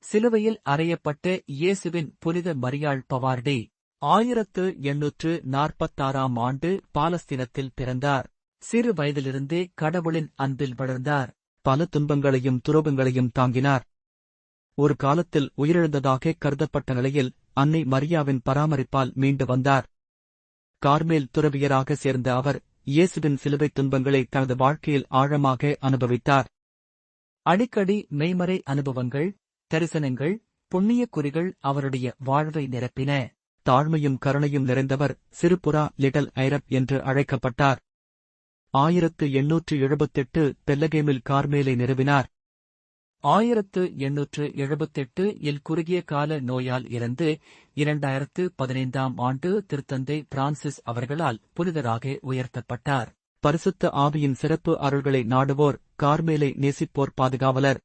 சிலுவையில் அறையப்பட்ட இயேசுவின் புனித மரியாள் பவார்டி 1846ஆம் ஆண்டு பாலஸ்தீனத்தில் பிறந்தார். சிறு வயதிலிருந்தே கடவுளின் அன்பில் வளர்ந்தார். பல துன்பங்களையும் துரோகங்களையும் தாங்கினார். ஒரு காலத்தில் உயிரிழந்ததாக கருதப்பட்ட நிலையில் அன்னை மரியாவின் பராமரிப்பால் மீண்டு வந்தார். கார்மேல் துறவியராக சேர்ந்த அவர் இயேசுவின் சிலுவைத் துன்பங்களை தனது வாழ்க்கையில் ஆழமாக அனுபவித்தார். அடிக்கடி மெய்மறை அனுபவங்கள், தரிசனங்கள், புண்ணியக் குறிகள் அவருடைய வாழ்வை நிரப்பின. தாழ்மையும் கருணையும் நிறைந்தவர் சிறுபுறா லிட்டில் ஐரப் என்று அழைக்கப்பட்டார். 1878 பெல்லகேமில் கார்மேலை நிறுவினார். 1878 இல் குறுகிய கால நோயால் இறந்து 2015ஆம் ஆண்டு திருத்தந்தை பிரான்சிஸ் அவர்களால் புனிதராக உயர்த்தப்பட்டார். பரிசுத்த ஆவியின் சிறப்பு அருள்களை நாடுவோர் கார்மேலை நேசிப்போர் பாதுகாவலர்.